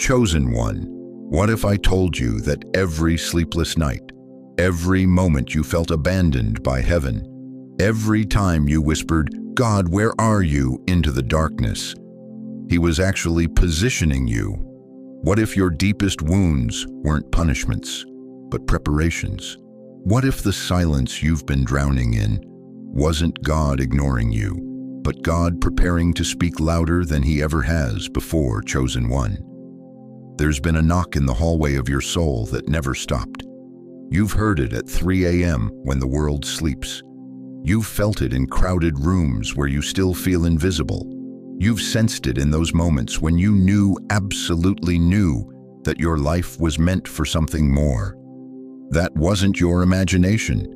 chosen one, what if I told you that every sleepless night, every moment you felt abandoned by heaven, every time you whispered, "God, where are you?" into the darkness, He was actually positioning you? What if your deepest wounds weren't punishments, but preparations? What if the silence you've been drowning in wasn't God ignoring you, but God preparing to speak louder than He ever has before, chosen one? There's been a knock in the hallway of your soul that never stopped. You've heard it at 3 a.m. when the world sleeps. You've felt it in crowded rooms where you still feel invisible. You've sensed it in those moments when you knew, absolutely knew, that your life was meant for something more. That wasn't your imagination.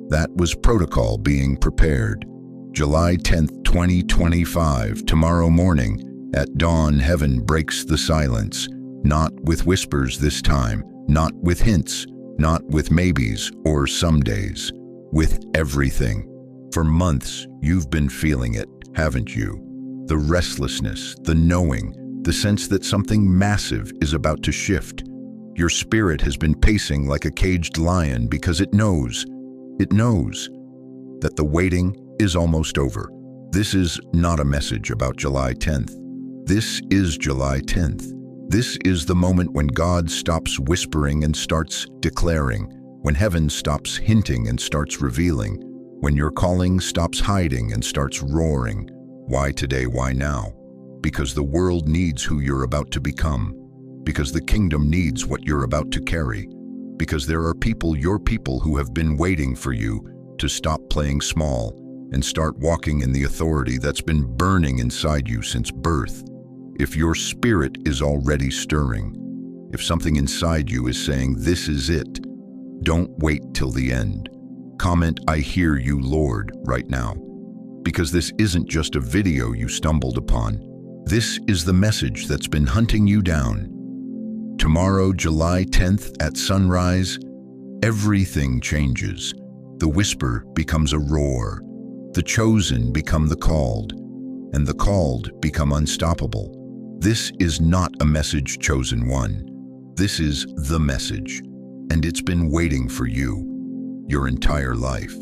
That was protocol being prepared. July 10th, 2025, tomorrow morning, at dawn, heaven breaks the silence. Not with whispers this time, not with hints, not with maybes or some days, with everything. For months, you've been feeling it, haven't you? The restlessness, the knowing, the sense that something massive is about to shift. Your spirit has been pacing like a caged lion because it knows that the waiting is almost over. This is not a message about July 10th. This is July 10th. This is the moment when God stops whispering and starts declaring, when heaven stops hinting and starts revealing, when your calling stops hiding and starts roaring. Why today? Why now? Because the world needs who you're about to become. Because the kingdom needs what you're about to carry. Because there are people, your people, who have been waiting for you to stop playing small and start walking in the authority that's been burning inside you since birth. If your spirit is already stirring, if something inside you is saying, "This is it," don't wait till the end. Comment, "I hear you, Lord," right now. Because this isn't just a video you stumbled upon. This is the message that's been hunting you down. Tomorrow, July 10th at sunrise, everything changes. The whisper becomes a roar. The chosen become the called, and the called become unstoppable. This is not a message, chosen one. This is the message, and it's been waiting for you your entire life.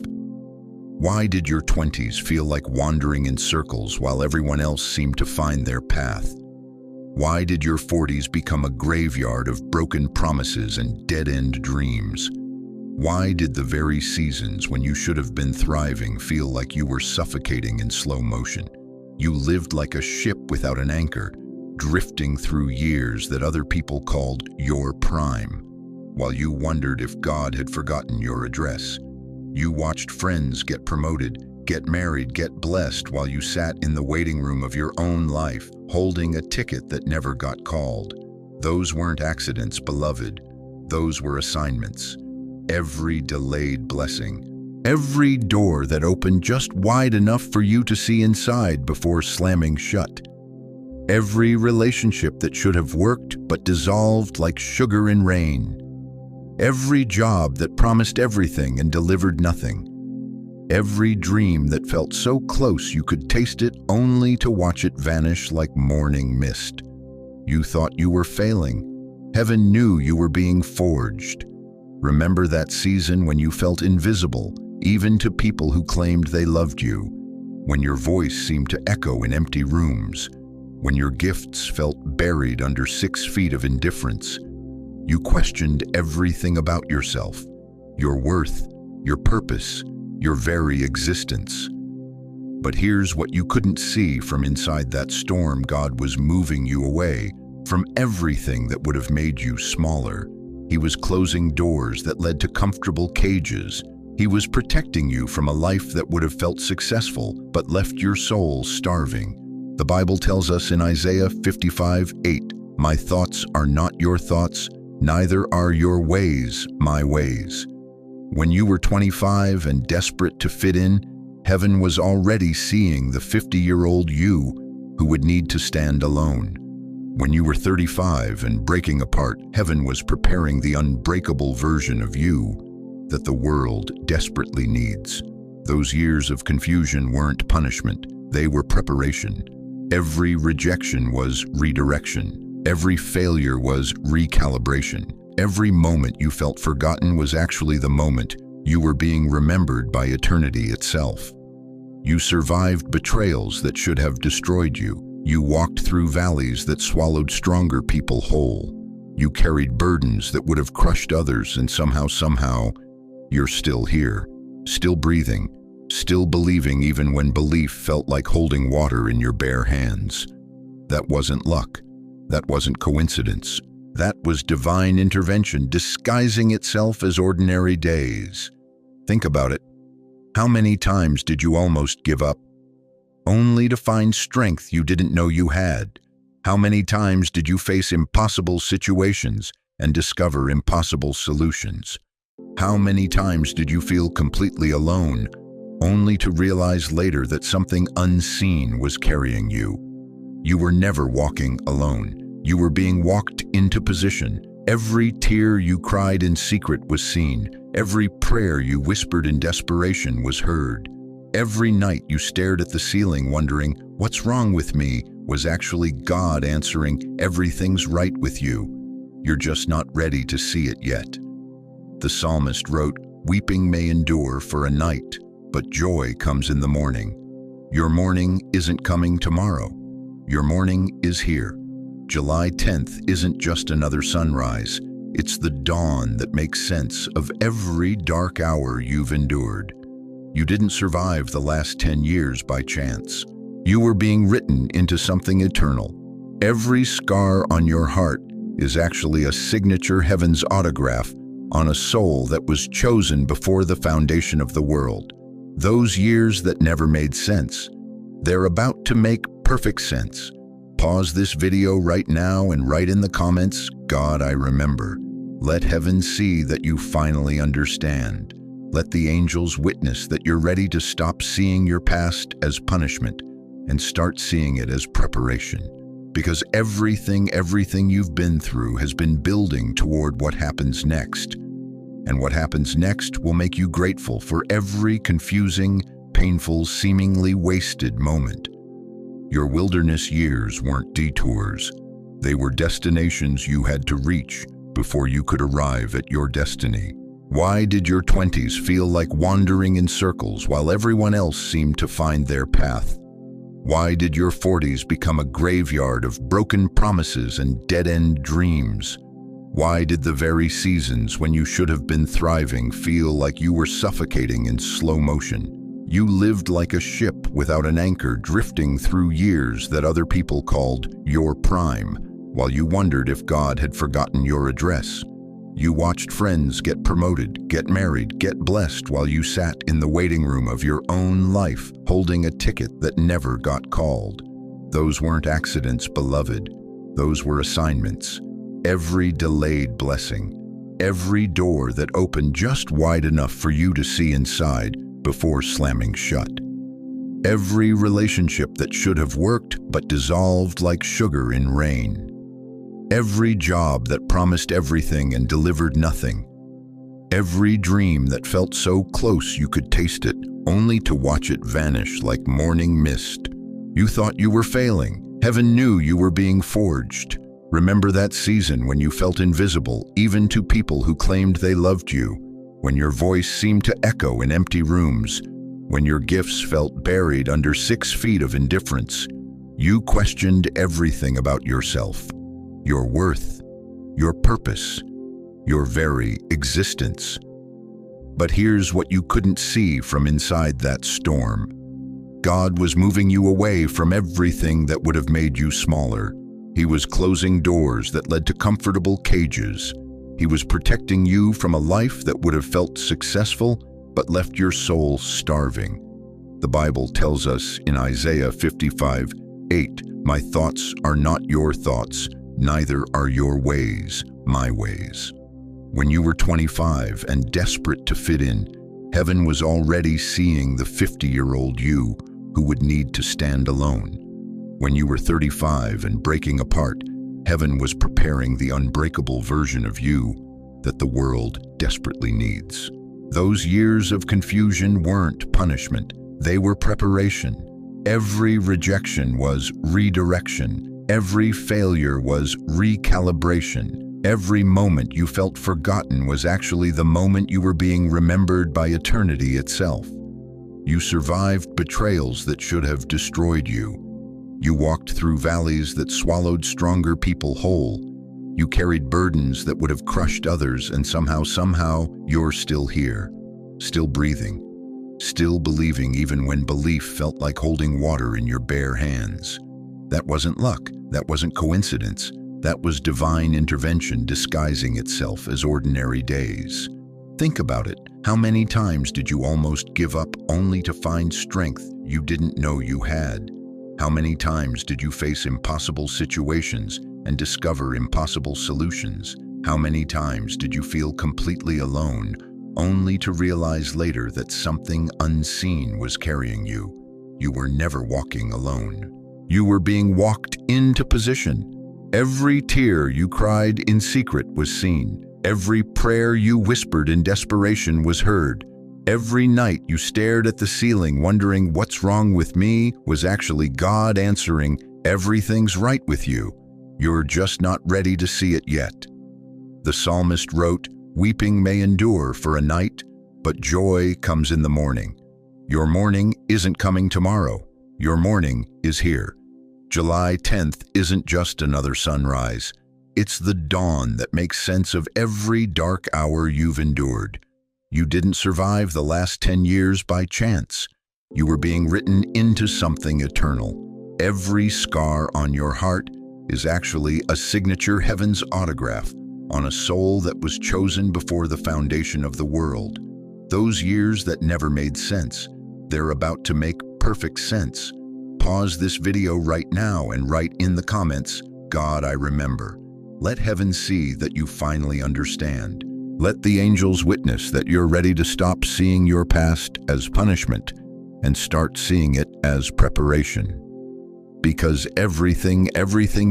Why did your 20s feel like wandering in circles while everyone else seemed to find their path? Why did your 40s become a graveyard of broken promises and dead-end dreams? Why did the very seasons when you should have been thriving feel like you were suffocating in slow motion? You lived like a ship without an anchor, drifting through years that other people called your prime, while you wondered if God had forgotten your address. You watched friends get promoted, get married, get blessed while you sat in the waiting room of your own life, holding a ticket that never got called. Those weren't accidents, beloved. Those were assignments. Every delayed blessing, every door that opened just wide enough for you to see inside before slamming shut. Every relationship that should have worked but dissolved like sugar in rain. Every job that promised everything and delivered nothing. Every dream that felt so close you could taste it only to watch it vanish like morning mist. You thought you were failing. Heaven knew you were being forged. Remember that season when you felt invisible, even to people who claimed they loved you, when your voice seemed to echo in empty rooms, when your gifts felt buried under 6 feet of indifference. You questioned everything about yourself, your worth, your purpose, your very existence. But here's what you couldn't see from inside that storm: God was moving you away from everything that would have made you smaller. He was closing doors that led to comfortable cages. He was protecting you from a life that would have felt successful but left your soul starving. The Bible tells us in Isaiah 55:8, "My thoughts are not your thoughts, neither are your ways my ways." When you were 25 and desperate to fit in, heaven was already seeing the 50-year-old you who would need to stand alone. When you were 35 and breaking apart, heaven was preparing the unbreakable version of you that the world desperately needs. Those years of confusion weren't punishment, they were preparation. Every rejection was redirection. Every failure was recalibration. Every moment you felt forgotten was actually the moment you were being remembered by eternity itself. You survived betrayals that should have destroyed you. You walked through valleys that swallowed stronger people whole. You carried burdens that would have crushed others, and somehow, you're still here, still breathing, still believing even when belief felt like holding water in your bare hands. That wasn't luck. That wasn't coincidence. That was divine intervention disguising itself as ordinary days. Think about it. How many times did you almost give up, only to find strength you didn't know you had? How many times did you face impossible situations and discover impossible solutions? How many times did you feel completely alone, only to realize later that something unseen was carrying you? You were never walking alone. You were being walked into position. Every tear you cried in secret was seen. Every prayer you whispered in desperation was heard. Every night you stared at the ceiling wondering, "What's wrong with me?" was actually God answering, "Everything's right with you. You're just not ready to see it yet." The psalmist wrote, "Weeping may endure for a night, but joy comes in the morning." Your morning isn't coming tomorrow. Your morning is here. July 10th isn't just another sunrise. It's the dawn that makes sense of every dark hour you've endured. You didn't survive the last 10 years by chance. You were being written into something eternal. Every scar on your heart is actually a signature heaven's autograph on a soul that was chosen before the foundation of the world. Those years that never made sense, they're about to make perfect sense. Pause this video right now and write in the comments, "God, I remember." Let heaven see that you finally understand. Let the angels witness that you're ready to stop seeing your past as punishment and start seeing it as preparation. Because everything you've been through has been building toward what happens next. And what happens next will make you grateful for every confusing, painful, seemingly wasted moment. Your wilderness years weren't detours. They were destinations you had to reach before you could arrive at your destiny. Why did your 20s feel like wandering in circles while everyone else seemed to find their path? Why did your 40s become a graveyard of broken promises and dead-end dreams? Why did the very seasons when you should have been thriving feel like you were suffocating in slow motion? You lived like a ship without an anchor, drifting through years that other people called your prime, while you wondered if God had forgotten your address. You watched friends get promoted, get married, get blessed while you sat in the waiting room of your own life, holding a ticket that never got called. Those weren't accidents, beloved. Those were assignments. Every delayed blessing, every door that opened just wide enough for you to see inside before slamming shut. Every relationship that should have worked but dissolved like sugar in rain. Every job that promised everything and delivered nothing. Every dream that felt so close you could taste it, only to watch it vanish like morning mist. You thought you were failing. Heaven knew you were being forged. Remember that season when you felt invisible, even to people who claimed they loved you, when your voice seemed to echo in empty rooms, when your gifts felt buried under 6 feet of indifference. You questioned everything about yourself, your worth, your purpose, your very existence. But here's what you couldn't see from inside that storm. God was moving you away from everything that would have made you smaller. He was closing doors that led to comfortable cages. He was protecting you from a life that would have felt successful but left your soul starving. The Bible tells us in Isaiah 55:8, "My thoughts are not your thoughts, neither are your ways my ways." When you were 25 and desperate to fit in, heaven was already seeing the 50-year-old you who would need to stand alone. When you were 35 and breaking apart, heaven was preparing the unbreakable version of you that the world desperately needs. Those years of confusion weren't punishment, they were preparation. Every rejection was redirection. Every failure was recalibration. Every moment you felt forgotten was actually the moment you were being remembered by eternity itself. You survived betrayals that should have destroyed you. You walked through valleys that swallowed stronger people whole. You carried burdens that would have crushed others, and somehow, you're still here, still breathing, still believing even when belief felt like holding water in your bare hands. That wasn't luck, that wasn't coincidence, that was divine intervention disguising itself as ordinary days. Think about it. How many times did you almost give up only to find strength you didn't know you had? How many times did you face impossible situations and discover impossible solutions? How many times did you feel completely alone, only to realize later that something unseen was carrying you? You were never walking alone. You were being walked into position. Every tear you cried in secret was seen. Every prayer you whispered in desperation was heard. Every night you stared at the ceiling wondering what's wrong with me was actually God answering, everything's right with you. You're just not ready to see it yet. The psalmist wrote, "Weeping may endure for a night, but joy comes in the morning." Your morning isn't coming tomorrow. Your morning is here. July 10th isn't just another sunrise. It's the dawn that makes sense of every dark hour you've endured. You didn't survive the last 10 years by chance. You were being written into something eternal. Every scar on your heart is actually a signature heaven's autograph on a soul that was chosen before the foundation of the world. Those years that never made sense, they're about to make perfect sense. Pause this video right now and write in the comments, "God, I remember." Let heaven see that you finally understand. Let the angels witness that you're ready to stop seeing your past as punishment and start seeing it as preparation. Because everything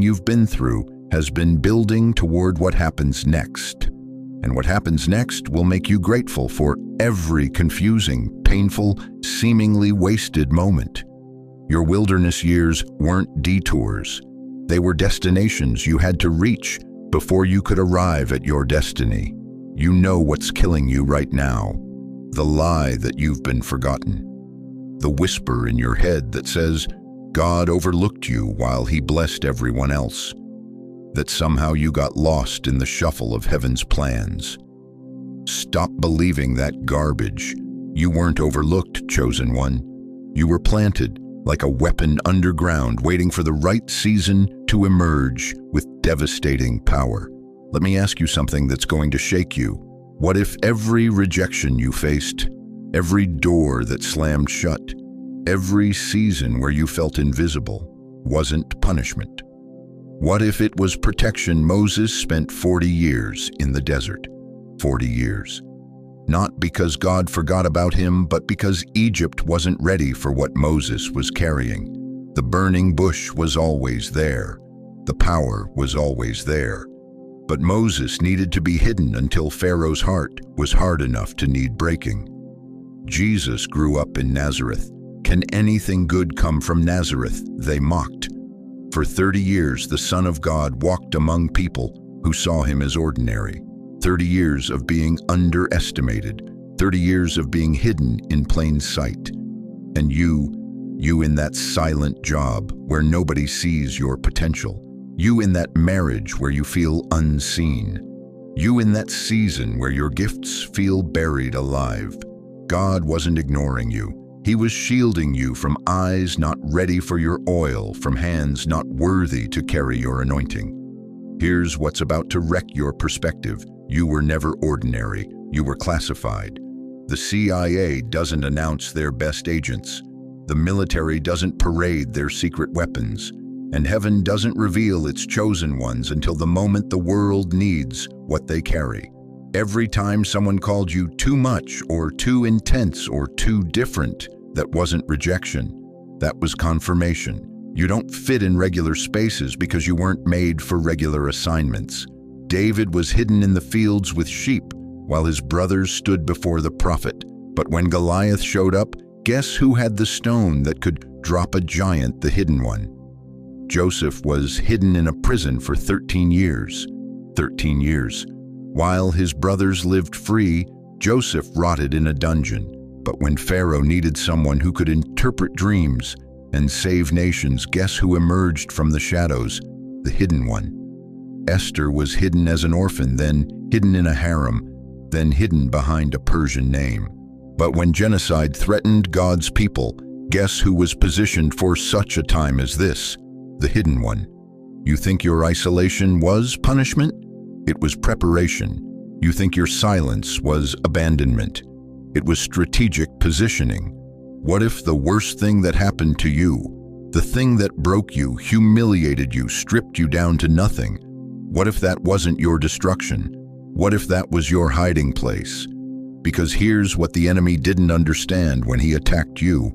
you've been through has been building toward what happens next. And what happens next will make you grateful for every confusing, painful, seemingly wasted moment. Your wilderness years weren't detours. They were destinations you had to reach before you could arrive at your destiny. You know what's killing you right now. The lie that you've been forgotten. The whisper in your head that says, God overlooked you while he blessed everyone else. That somehow you got lost in the shuffle of heaven's plans. Stop believing that garbage. You weren't overlooked, chosen one. You were planted like a weapon underground, waiting for the right season to emerge with devastating power. Let me ask you something that's going to shake you. What if every rejection you faced, every door that slammed shut, every season where you felt invisible, wasn't punishment? What if it was protection? Moses spent 40 years in the desert. 40 years. Not because God forgot about him, but because Egypt wasn't ready for what Moses was carrying. The burning bush was always there. The power was always there. But Moses needed to be hidden until Pharaoh's heart was hard enough to need breaking. Jesus grew up in Nazareth. Can anything good come from Nazareth? They mocked. For 30 years, the Son of God walked among people who saw him as ordinary. 30 years of being underestimated. 30 years of being hidden in plain sight. And you in that silent job where nobody sees your potential. You in that marriage where you feel unseen. You in that season where your gifts feel buried alive. God wasn't ignoring you. He was shielding you from eyes not ready for your oil, from hands not worthy to carry your anointing. Here's what's about to wreck your perspective. You were never ordinary. You were classified. The CIA doesn't announce their best agents. The military doesn't parade their secret weapons. And heaven doesn't reveal its chosen ones until the moment the world needs what they carry. Every time someone called you too much or too intense or too different, that wasn't rejection. That was confirmation. You don't fit in regular spaces because you weren't made for regular assignments. David was hidden in the fields with sheep while his brothers stood before the prophet. But when Goliath showed up, guess who had the stone that could drop a giant, the hidden one? Joseph was hidden in a prison for 13 years. 13 years. While his brothers lived free, Joseph rotted in a dungeon. But when Pharaoh needed someone who could interpret dreams and save nations, guess who emerged from the shadows? The hidden one. Esther was hidden as an orphan, then hidden in a harem, then hidden behind a Persian name. But when genocide threatened God's people, guess who was positioned for such a time as this? The hidden one. You think your isolation was punishment? It was preparation. You think your silence was abandonment? It was strategic positioning. What if the worst thing that happened to you, the thing that broke you, humiliated you, stripped you down to nothing, what if that wasn't your destruction? What if that was your hiding place? Because here's what the enemy didn't understand when he attacked you.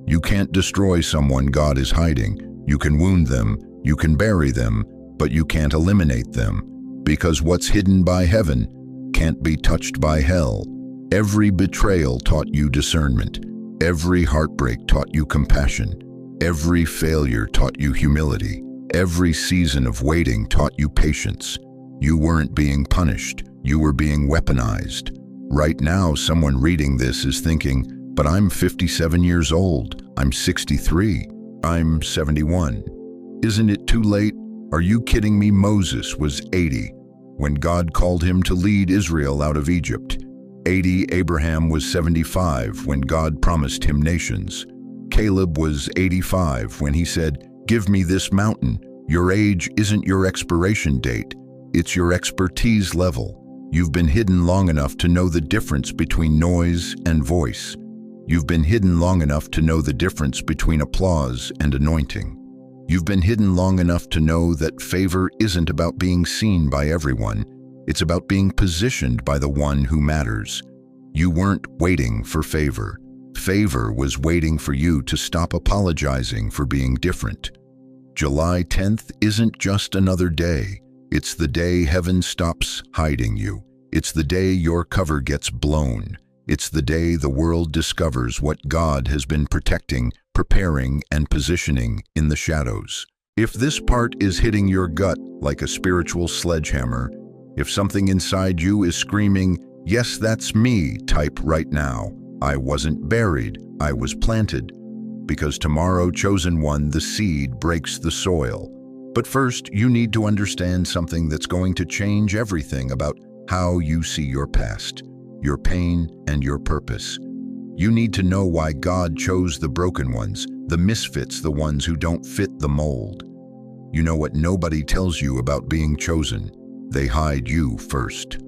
You can't destroy someone God is hiding. You can wound them, you can bury them, but you can't eliminate them. Because what's hidden by heaven can't be touched by hell. Every betrayal taught you discernment. Every heartbreak taught you compassion. Every failure taught you humility. Every season of waiting taught you patience. You weren't being punished, you were being weaponized. Right now, someone reading this is thinking, but I'm 57 years old, I'm 63, I'm 71. Isn't it too late? Are you kidding me? Moses was 80 when God called him to lead Israel out of Egypt. 80, Abraham was 75 when God promised him nations. Caleb was 85 when he said, "Give me this mountain." Your age isn't your expiration date, it's your expertise level. You've been hidden long enough to know the difference between noise and voice. You've been hidden long enough to know the difference between applause and anointing. You've been hidden long enough to know that favor isn't about being seen by everyone. It's about being positioned by the one who matters. You weren't waiting for favor. Favor was waiting for you to stop apologizing for being different. July 10th isn't just another day. It's the day heaven stops hiding you. It's the day your cover gets blown. It's the day the world discovers what God has been protecting, preparing, and positioning in the shadows. If this part is hitting your gut like a spiritual sledgehammer, if something inside you is screaming, "Yes, that's me," type right now. I wasn't buried, I was planted. Because tomorrow, chosen one, the seed breaks the soil. But first, you need to understand something that's going to change everything about how you see your past, your pain, and your purpose. You need to know why God chose the broken ones, the misfits, the ones who don't fit the mold. You know what nobody tells you about being chosen? They hide you first.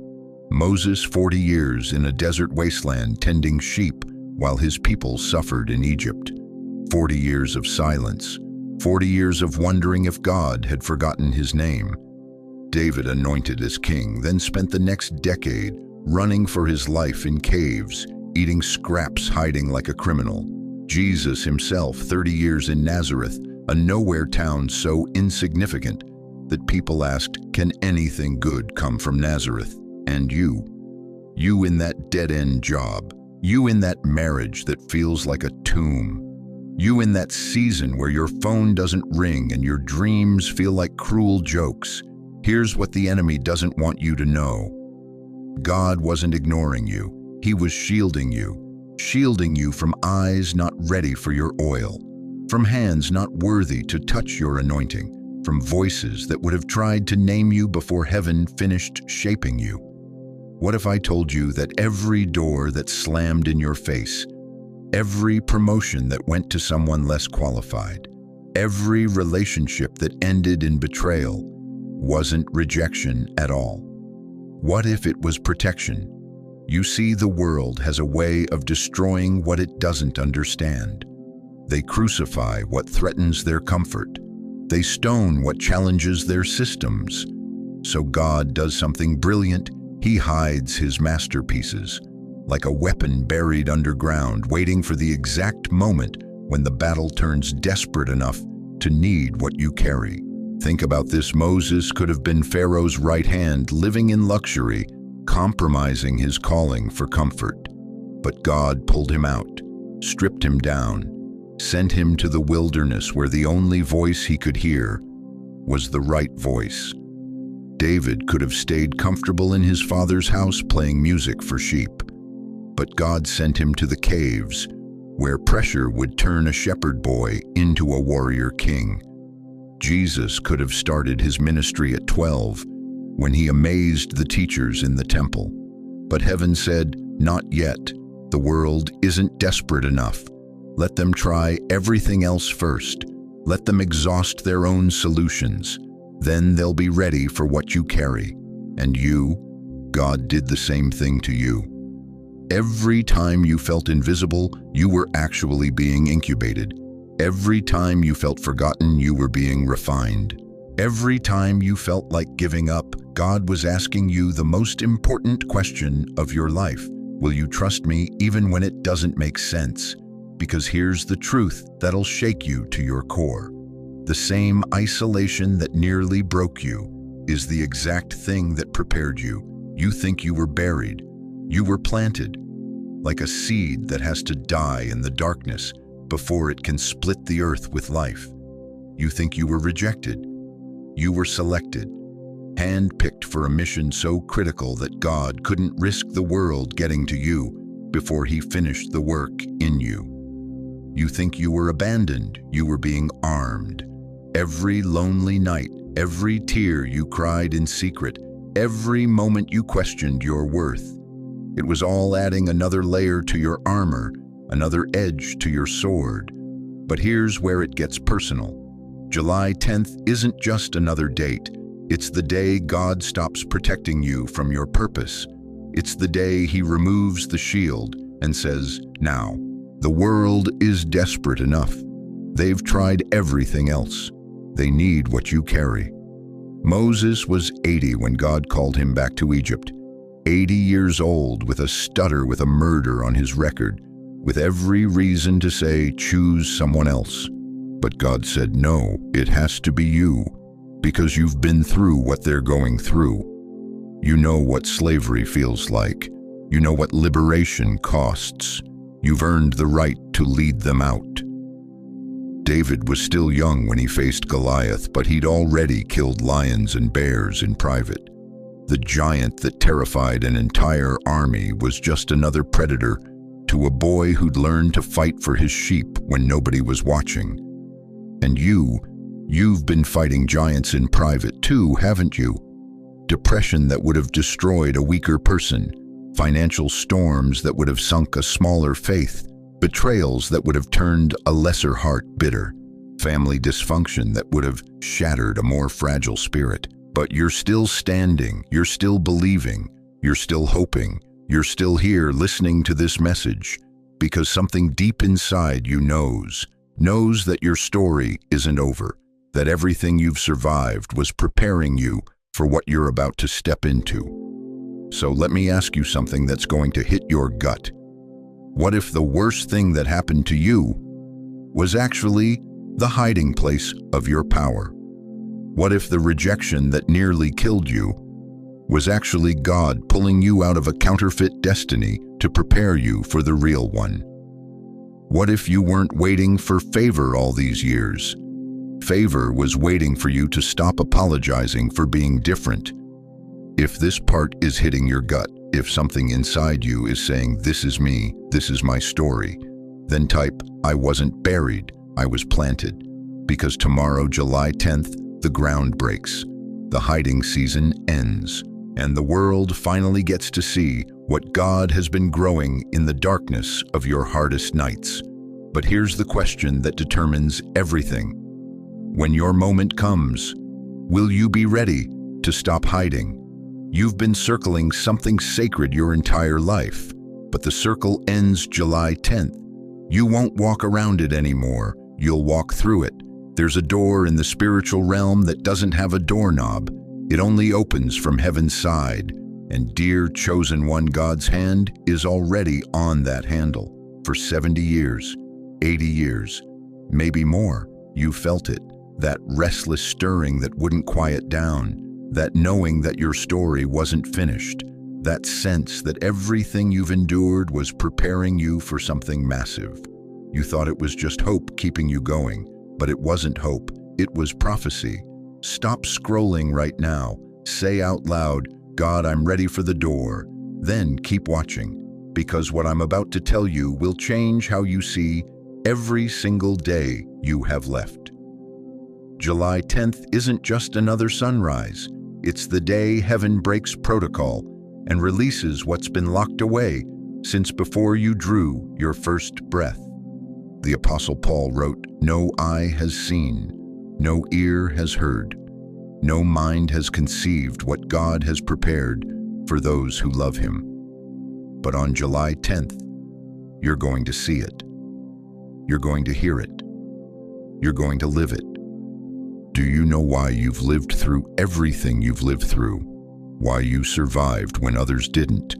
Moses, 40 years in a desert wasteland tending sheep while his people suffered in Egypt. 40 years of silence. 40 years of wondering if God had forgotten his name. David, anointed as king, then spent the next decade running for his life in caves, eating scraps, hiding like a criminal. Jesus himself, 30 years in Nazareth, a nowhere town so insignificant that people asked, "Can anything good come from Nazareth?" And you in that dead-end job, you in that marriage that feels like a tomb, you in that season where your phone doesn't ring and your dreams feel like cruel jokes. Here's what the enemy doesn't want you to know. God wasn't ignoring you. He was shielding you from eyes not ready for your oil, from hands not worthy to touch your anointing, from voices that would have tried to name you before heaven finished shaping you. What if I told you that every door that slammed in your face, every promotion that went to someone less qualified, every relationship that ended in betrayal, wasn't rejection at all? What if it was protection? You see, the world has a way of destroying what it doesn't understand. They crucify what threatens their comfort. They stone what challenges their systems. So God does something brilliant. He hides his masterpieces, like a weapon buried underground, waiting for the exact moment when the battle turns desperate enough to need what you carry. Think about this. Moses could have been Pharaoh's right hand, living in luxury, compromising his calling for comfort. But God pulled him out, stripped him down, sent him to the wilderness where the only voice he could hear was the right voice. David could have stayed comfortable in his father's house playing music for sheep, but God sent him to the caves where pressure would turn a shepherd boy into a warrior king. Jesus could have started his ministry at 12 when he amazed the teachers in the temple. But heaven said, "Not yet. The world isn't desperate enough. Let them try everything else first. Let them exhaust their own solutions. Then they'll be ready for what you carry." And you, God did the same thing to you. Every time you felt invisible, you were actually being incubated. Every time you felt forgotten, you were being refined. Every time you felt like giving up, God was asking you the most important question of your life. Will you trust me even when it doesn't make sense? Because here's the truth that'll shake you to your core. The same isolation that nearly broke you is the exact thing that prepared you. You think you were buried. You were planted, like a seed that has to die in the darkness before it can split the earth with life. You think you were rejected. You were selected, hand-picked for a mission so critical that God couldn't risk the world getting to you before he finished the work in you. You think you were abandoned. You were being armed. Every lonely night, every tear you cried in secret, every moment you questioned your worth, it was all adding another layer to your armor, another edge to your sword. But here's where it gets personal. July 10th isn't just another date. It's the day God stops protecting you from your purpose. It's the day he removes the shield and says, "Now, the world is desperate enough. They've tried everything else. They need what you carry." Moses was 80 when God called him back to Egypt. 80 years old, with a stutter, with a murder on his record, with every reason to say, "Choose someone else." But God said, "No, it has to be you, because you've been through what they're going through. You know what slavery feels like. You know what liberation costs. You've earned the right to lead them out." David was still young when he faced Goliath, but he'd already killed lions and bears in private. The giant that terrified an entire army was just another predator to a boy who'd learned to fight for his sheep when nobody was watching. And you've been fighting giants in private too, haven't you? Depression that would have destroyed a weaker person, financial storms that would have sunk a smaller faith, betrayals that would have turned a lesser heart bitter, family dysfunction that would have shattered a more fragile spirit. But you're still standing, you're still believing, you're still hoping, you're still here listening to this message, because something deep inside you knows that your story isn't over, that everything you've survived was preparing you for what you're about to step into. So let me ask you something that's going to hit your gut. What if the worst thing that happened to you was actually the hiding place of your power? What if the rejection that nearly killed you was actually God pulling you out of a counterfeit destiny to prepare you for the real one? What if you weren't waiting for favor all these years? Favor was waiting for you to stop apologizing for being different. If this part is hitting your gut, if something inside you is saying, "This is me, this is my story," then type, "I wasn't buried, I was planted." Because tomorrow, July 10th, the ground breaks, the hiding season ends, and the world finally gets to see what God has been growing in the darkness of your hardest nights. But here's the question that determines everything. When your moment comes, will you be ready to stop hiding? You've been circling something sacred your entire life, but the circle ends July 10th. You won't walk around it anymore, you'll walk through it. There's a door in the spiritual realm that doesn't have a doorknob. It only opens from heaven's side. And dear chosen one, God's hand is already on that handle. For 70 years, 80 years, maybe more, you felt it. That restless stirring that wouldn't quiet down. That knowing that your story wasn't finished. That sense that everything you've endured was preparing you for something massive. You thought it was just hope keeping you going, but it wasn't hope, it was prophecy. Stop scrolling right now. Say out loud, God, I'm ready for the door. Then keep watching, because what I'm about to tell you will change how you see every single day you have left. July 10th isn't just another sunrise. It's the day heaven breaks protocol and releases what's been locked away since before you drew your first breath. The Apostle Paul wrote, "No eye has seen, no ear has heard, no mind has conceived what God has prepared for those who love him." But on July 10th, you're going to see it. You're going to hear it. You're going to live it. Do you know why you've lived through everything you've lived through? Why you survived when others didn't?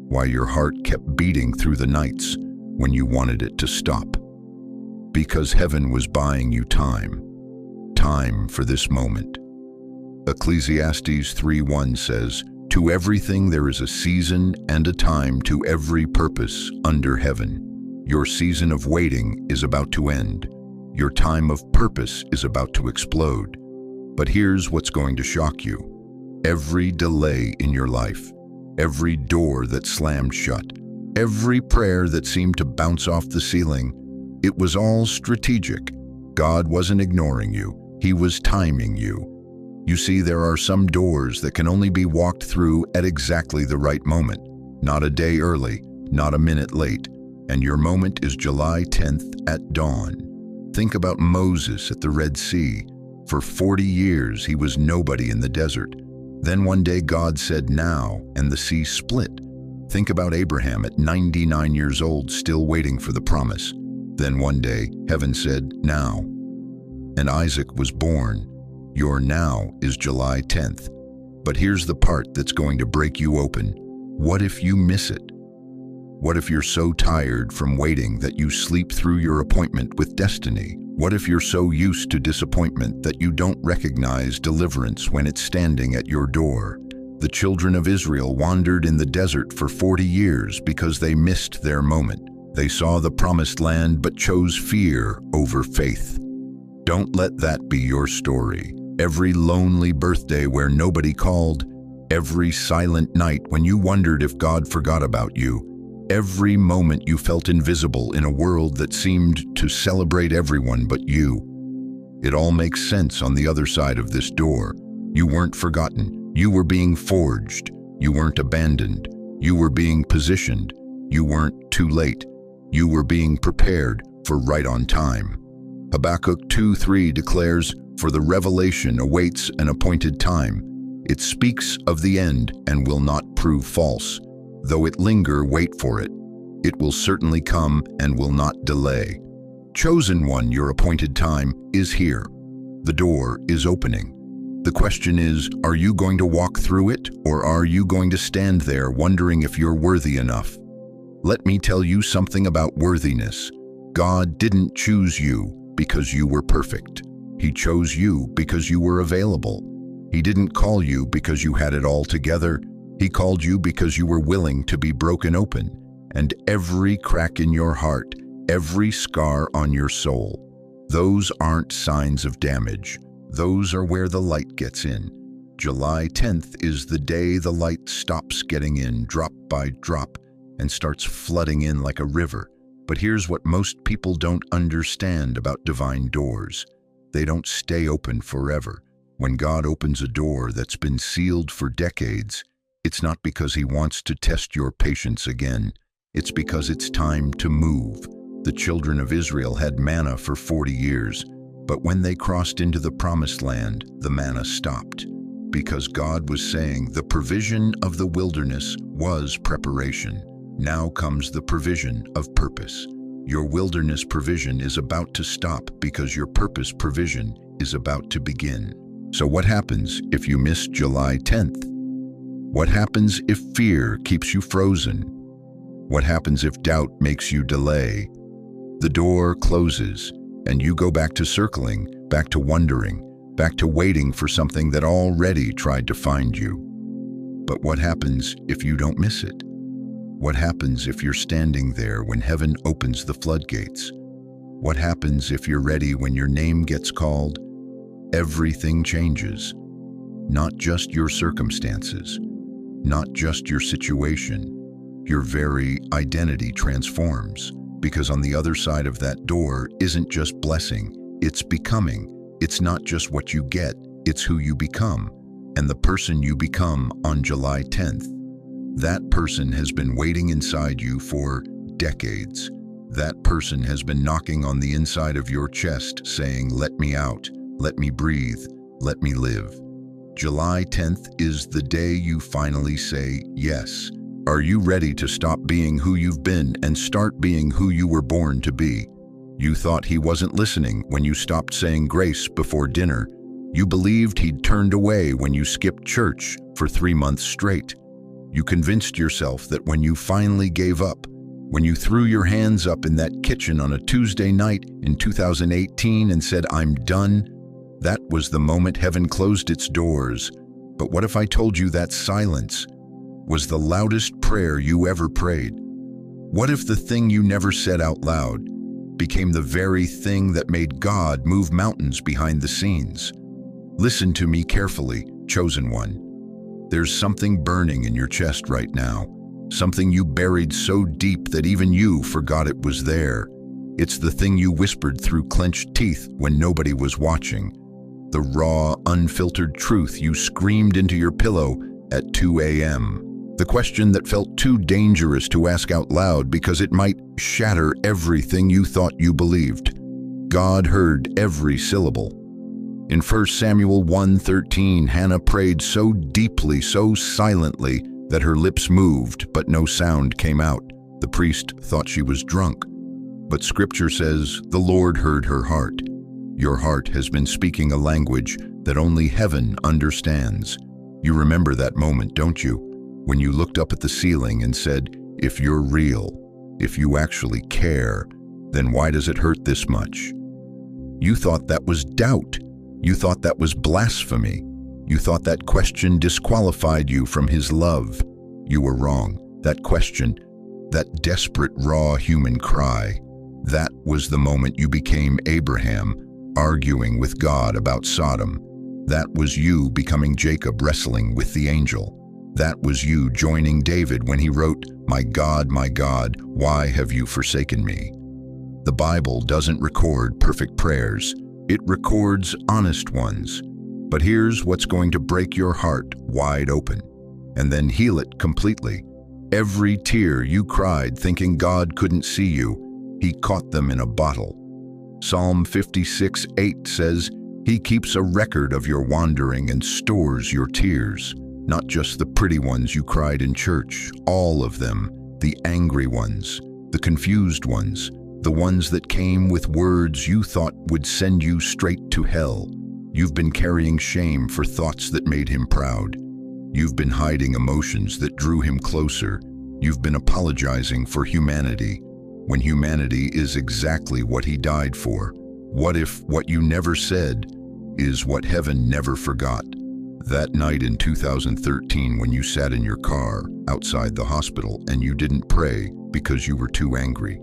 Why your heart kept beating through the nights when you wanted it to stop? Because heaven was buying you time. Time for this moment. Ecclesiastes 3:1 says, "To everything there is a season and a time to every purpose under heaven." Your season of waiting is about to end. Your time of purpose is about to explode. But here's what's going to shock you. Every delay in your life, every door that slammed shut, every prayer that seemed to bounce off the ceiling, it was all strategic. God wasn't ignoring you. He was timing you. You see, there are some doors that can only be walked through at exactly the right moment. Not a day early, not a minute late. And your moment is July 10th at dawn. Think about Moses at the Red Sea. For 40 years, he was nobody in the desert. Then one day God said, "Now," and the sea split. Think about Abraham at 99 years old, still waiting for the promise. Then one day, heaven said, "Now." And Isaac was born. Your now is July 10th. But here's the part that's going to break you open. What if you miss it? What if you're so tired from waiting that you sleep through your appointment with destiny? What if you're so used to disappointment that you don't recognize deliverance when it's standing at your door? The children of Israel wandered in the desert for 40 years because they missed their moment. They saw the promised land but chose fear over faith. Don't let that be your story. Every lonely birthday where nobody called, every silent night when you wondered if God forgot about you, every moment you felt invisible in a world that seemed to celebrate everyone but you. It all makes sense on the other side of this door. You weren't forgotten. You were being forged. You weren't abandoned. You were being positioned. You weren't too late. You were being prepared for right on time. Habakkuk 2:3 declares, "For the revelation awaits an appointed time. It speaks of the end and will not prove false. Though it linger, wait for it. It will certainly come and will not delay." Chosen one, your appointed time is here. The door is opening. The question is, are you going to walk through it, or are you going to stand there wondering if you're worthy enough? Let me tell you something about worthiness. God didn't choose you because you were perfect. He chose you because you were available. He didn't call you because you had it all together. He called you because you were willing to be broken open, and every crack in your heart, every scar on your soul, those aren't signs of damage. Those are where the light gets in. July 10th is the day the light stops getting in drop by drop and starts flooding in like a river. But here's what most people don't understand about divine doors. They don't stay open forever. When God opens a door that's been sealed for decades, it's not because he wants to test your patience again. It's because it's time to move. The children of Israel had manna for 40 years, but when they crossed into the promised land, the manna stopped. Because God was saying the provision of the wilderness was preparation. Now comes the provision of purpose. Your wilderness provision is about to stop because your purpose provision is about to begin. So what happens if you miss July 10th? What happens if fear keeps you frozen? What happens if doubt makes you delay? The door closes, and you go back to circling, back to wondering, back to waiting for something that already tried to find you. But what happens if you don't miss it? What happens if you're standing there when heaven opens the floodgates? What happens if you're ready when your name gets called? Everything changes. Not just your circumstances, not just your situation. Your very identity transforms, because on the other side of that door isn't just blessing, it's becoming. It's not just what you get, it's who you become, and the person you become on July 10th. That person has been waiting inside you for decades. That person has been knocking on the inside of your chest, saying, "Let me out, let me breathe, let me live." July 10th is the day you finally say yes. Are you ready to stop being who you've been and start being who you were born to be? You thought he wasn't listening when you stopped saying grace before dinner. You believed he'd turned away when you skipped church for 3 months straight. You convinced yourself that when you finally gave up, when you threw your hands up in that kitchen on a Tuesday night in 2018 and said, "I'm done," that was the moment heaven closed its doors. But what if I told you that silence was the loudest prayer you ever prayed? What if the thing you never said out loud became the very thing that made God move mountains behind the scenes? Listen to me carefully, chosen one. There's something burning in your chest right now, something you buried so deep that even you forgot it was there. It's the thing you whispered through clenched teeth when nobody was watching. The raw, unfiltered truth you screamed into your pillow at 2 a.m. The question that felt too dangerous to ask out loud because it might shatter everything you thought you believed. God heard every syllable. In 1 Samuel 1:13, Hannah prayed so deeply, so silently, that her lips moved, but no sound came out. The priest thought she was drunk. But Scripture says the Lord heard her heart. Your heart has been speaking a language that only heaven understands. You remember that moment, don't you? When you looked up at the ceiling and said, "If you're real, if you actually care, then why does it hurt this much?" You thought that was doubt. You thought that was blasphemy. You thought that question disqualified you from His love. You were wrong. That question, that desperate, raw human cry, that was the moment you became Abraham, arguing with God about Sodom. That was you becoming Jacob, wrestling with the angel. That was you joining David when he wrote, my God, why have you forsaken me?" The Bible doesn't record perfect prayers. It records honest ones. But here's what's going to break your heart wide open, and then heal it completely. Every tear you cried thinking God couldn't see you, He caught them in a bottle. Psalm 56:8 says, He keeps a record of your wandering and stores your tears. Not just the pretty ones you cried in church, all of them, the angry ones, the confused ones, the ones that came with words you thought would send you straight to hell. You've been carrying shame for thoughts that made Him proud. You've been hiding emotions that drew Him closer. You've been apologizing for humanity, when humanity is exactly what He died for. What if what you never said is what heaven never forgot? That night in 2013 when you sat in your car outside the hospital and you didn't pray because you were too angry,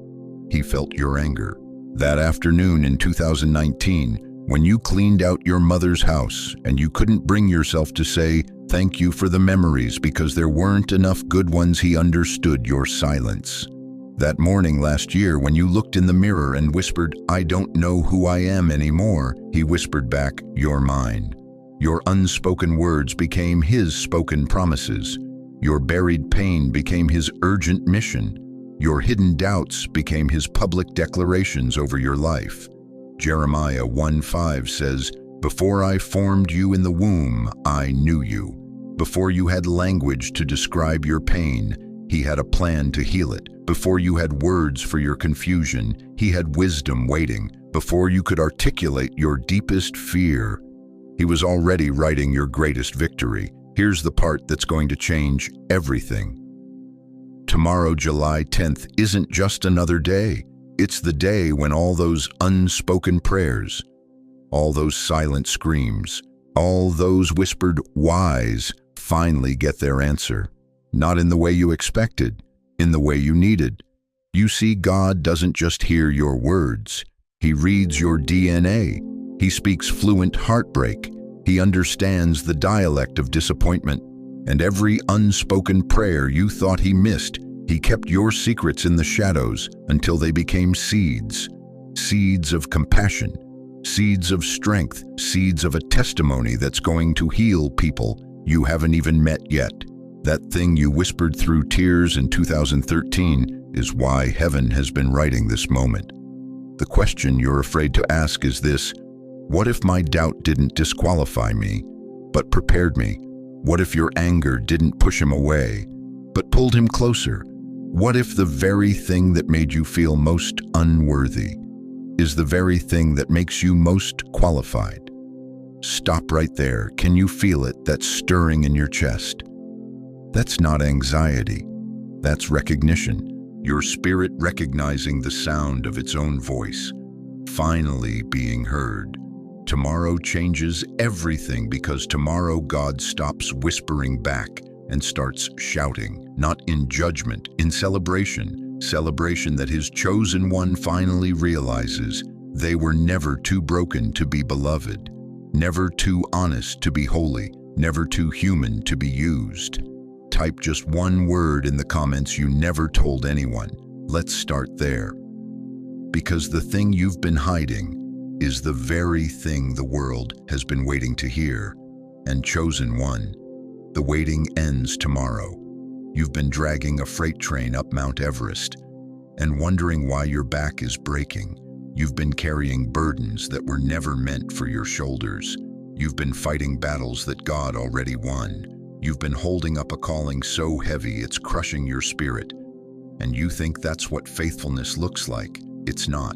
He felt your anger. That afternoon in 2019, when you cleaned out your mother's house and you couldn't bring yourself to say, thank you for the memories because there weren't enough good ones, He understood your silence. That morning last year when you looked in the mirror and whispered, I don't know who I am anymore, He whispered back, you're mine. Your unspoken words became His spoken promises. Your buried pain became His urgent mission. Your hidden doubts became His public declarations over your life. Jeremiah 1:5 says, Before I formed you in the womb, I knew you. Before you had language to describe your pain, He had a plan to heal it. Before you had words for your confusion, He had wisdom waiting. Before you could articulate your deepest fear, He was already writing your greatest victory. Here's the part that's going to change everything. Tomorrow, July 10th, isn't just another day. It's the day when all those unspoken prayers, all those silent screams, all those whispered whys finally get their answer. Not in the way you expected, in the way you needed. You see, God doesn't just hear your words. He reads your DNA. He speaks fluent heartbreak. He understands the dialect of disappointment. And every unspoken prayer you thought he missed, he kept your secrets in the shadows until they became seeds. Seeds of compassion, seeds of strength, seeds of a testimony that's going to heal people you haven't even met yet. That thing you whispered through tears in 2013 is why heaven has been writing this moment. The question you're afraid to ask is this: what if my doubt didn't disqualify me, but prepared me? What if your anger didn't push him away, but pulled him closer? What if the very thing that made you feel most unworthy is the very thing that makes you most qualified? Stop right there. Can you feel it, that stirring in your chest? That's not anxiety. That's recognition. Your spirit recognizing the sound of its own voice, finally being heard. Tomorrow changes everything, because tomorrow God stops whispering back and starts shouting, not in judgment, in celebration. Celebration that his chosen one finally realizes they were never too broken to be beloved, never too honest to be holy, never too human to be used. Type just one word in the comments you never told anyone. Let's start there. Because the thing you've been hiding is the very thing the world has been waiting to hear. And chosen one, the waiting ends tomorrow. You've been dragging a freight train up Mount Everest and wondering why your back is breaking. You've been carrying burdens that were never meant for your shoulders. You've been fighting battles that God already won. You've been holding up a calling so heavy it's crushing your spirit. And you think that's what faithfulness looks like. It's not.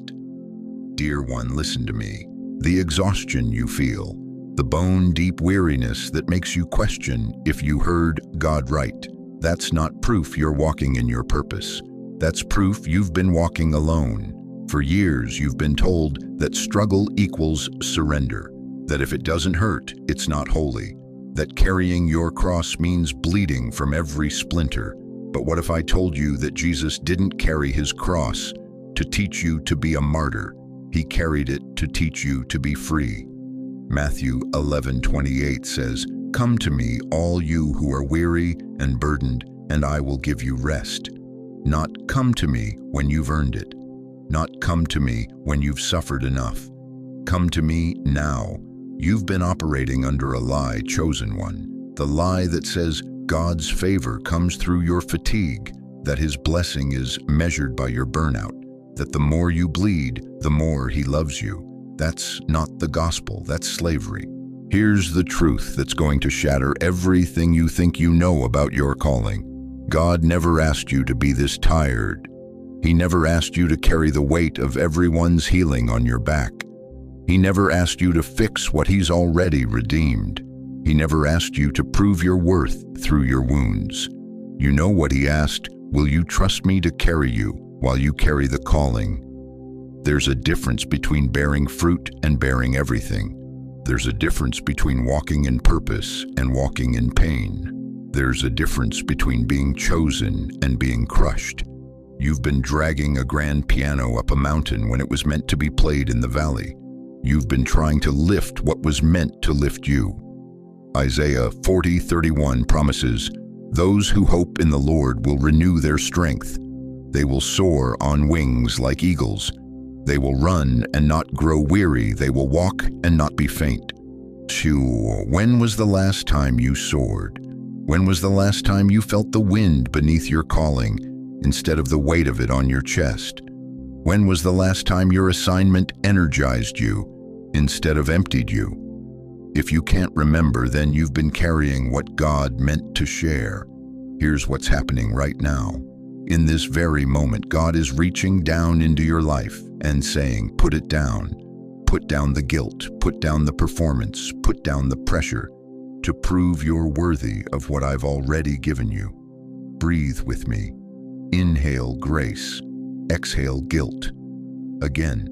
Dear one, listen to me. The exhaustion you feel, the bone-deep weariness that makes you question if you heard God right, that's not proof you're walking in your purpose. That's proof you've been walking alone. For years, you've been told that struggle equals surrender, that if it doesn't hurt, it's not holy, that carrying your cross means bleeding from every splinter. But what if I told you that Jesus didn't carry his cross to teach you to be a martyr? He carried it to teach you to be free. Matthew 11:28 says, "Come to me, all you who are weary and burdened, and I will give you rest." Not come to me when you've earned it. Not come to me when you've suffered enough. Come to me now. You've been operating under a lie, chosen one. The lie that says God's favor comes through your fatigue, that his blessing is measured by your burnout, that the more you bleed, the more he loves you. That's not the gospel, that's slavery. Here's the truth that's going to shatter everything you think you know about your calling. God never asked you to be this tired. He never asked you to carry the weight of everyone's healing on your back. He never asked you to fix what he's already redeemed. He never asked you to prove your worth through your wounds. You know what he asked? Will you trust me to carry you while you carry the calling? There's a difference between bearing fruit and bearing everything. There's a difference between walking in purpose and walking in pain. There's a difference between being chosen and being crushed. You've been dragging a grand piano up a mountain when it was meant to be played in the valley. You've been trying to lift what was meant to lift you. Isaiah 40:31 promises, "Those who hope in the Lord will renew their strength. They will soar on wings like eagles. They will run and not grow weary. They will walk and not be faint." Phew, when was the last time you soared? When was the last time you felt the wind beneath your calling instead of the weight of it on your chest? When was the last time your assignment energized you instead of emptied you? If you can't remember, then you've been carrying what God meant to share. Here's what's happening right now. In this very moment, God is reaching down into your life and saying, put it down. Put down the guilt, put down the performance, put down the pressure to prove you're worthy of what I've already given you. Breathe with me. Inhale grace, exhale guilt. Again,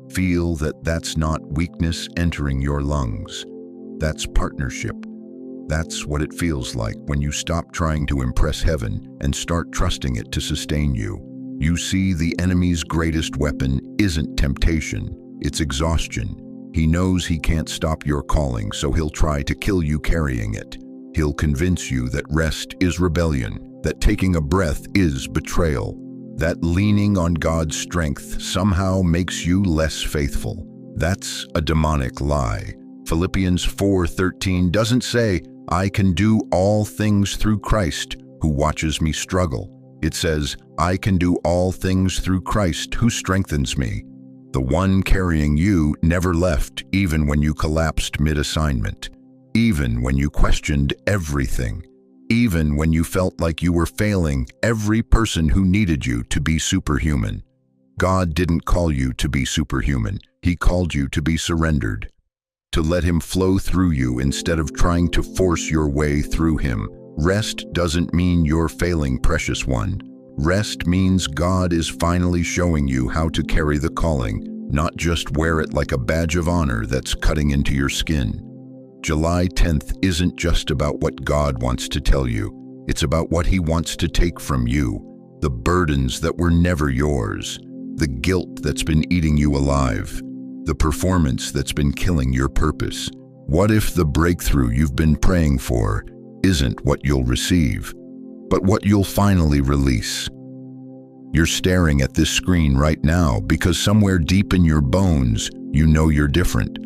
feel that that's not weakness entering your lungs. That's partnership. That's what it feels like when you stop trying to impress heaven and start trusting it to sustain you. You see, the enemy's greatest weapon isn't temptation, it's exhaustion. He knows he can't stop your calling, so he'll try to kill you carrying it. He'll convince you that rest is rebellion, that taking a breath is betrayal, that leaning on God's strength somehow makes you less faithful. That's a demonic lie. Philippians 4:13 doesn't say, "I can do all things through Christ who watches me struggle." It says, "I can do all things through Christ who strengthens me." The one carrying you never left, even when you collapsed mid-assignment, even when you questioned everything, even when you felt like you were failing every person who needed you to be superhuman. God didn't call you to be superhuman. He called you to be surrendered, to let Him flow through you instead of trying to force your way through Him. Rest doesn't mean you're failing, precious one. Rest means God is finally showing you how to carry the calling, not just wear it like a badge of honor that's cutting into your skin. July 10th isn't just about what God wants to tell you. It's about what He wants to take from you. The burdens that were never yours, the guilt that's been eating you alive, the performance that's been killing your purpose. What if the breakthrough you've been praying for isn't what you'll receive, but what you'll finally release? You're staring at this screen right now because somewhere deep in your bones, you know you're different.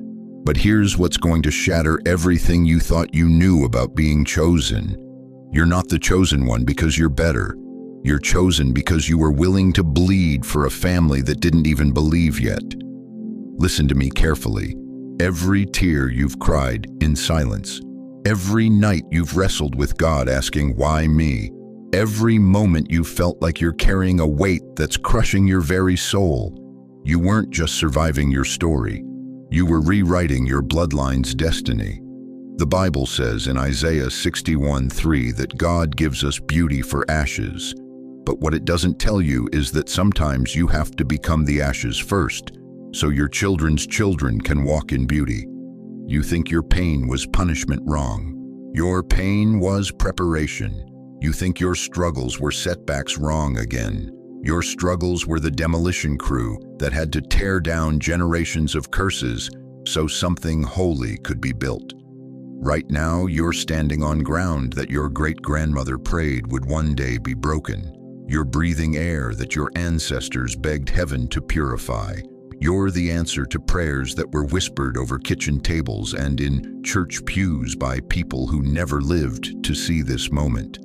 But here's what's going to shatter everything you thought you knew about being chosen. You're not the chosen one because you're better. You're chosen because you were willing to bleed for a family that didn't even believe yet. Listen to me carefully. Every tear you've cried in silence, every night you've wrestled with God asking, "Why me?" Every moment you felt like you're carrying a weight that's crushing your very soul. You weren't just surviving your story. You were rewriting your bloodline's destiny. The Bible says in Isaiah 61:3 that God gives us beauty for ashes. But what it doesn't tell you is that sometimes you have to become the ashes first, so your children's children can walk in beauty. You think your pain was punishment? Wrong. Your pain was preparation. You think your struggles were setbacks? Wrong again. Your struggles were the demolition crew that had to tear down generations of curses so something holy could be built. Right now, you're standing on ground that your great-grandmother prayed would one day be broken. You're breathing air that your ancestors begged heaven to purify. You're the answer to prayers that were whispered over kitchen tables and in church pews by people who never lived to see this moment.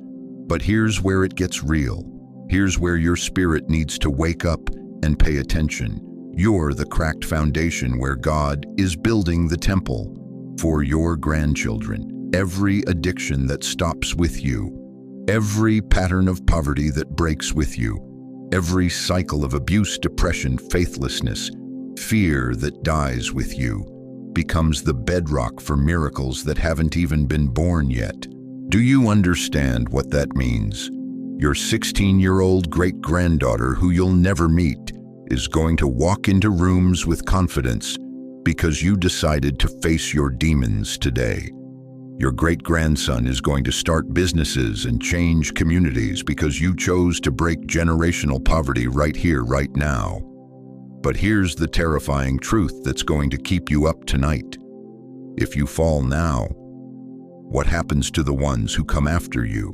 But here's where it gets real. Here's where your spirit needs to wake up and pay attention. You're the cracked foundation where God is building the temple for your grandchildren. Every addiction that stops with you, every pattern of poverty that breaks with you, every cycle of abuse, depression, faithlessness, fear that dies with you, becomes the bedrock for miracles that haven't even been born yet. Do you understand what that means? Your 16-year-old great-granddaughter, who you'll never meet, is going to walk into rooms with confidence because you decided to face your demons today. Your great-grandson is going to start businesses and change communities because you chose to break generational poverty right here, right now. But here's the terrifying truth that's going to keep you up tonight. If you fall now, what happens to the ones who come after you?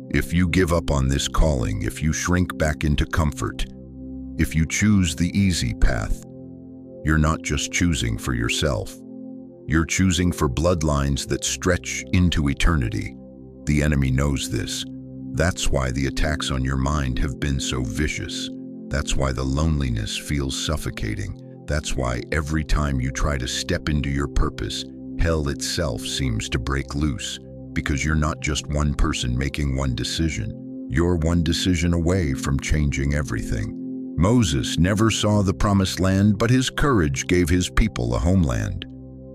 If you give up on this calling, if you shrink back into comfort, if you choose the easy path, you're not just choosing for yourself. You're choosing for bloodlines that stretch into eternity. The enemy knows this. That's why the attacks on your mind have been so vicious. That's why the loneliness feels suffocating. That's why every time you try to step into your purpose, hell itself seems to break loose. Because you're not just one person making one decision. You're one decision away from changing everything. Moses never saw the promised land, but his courage gave his people a homeland.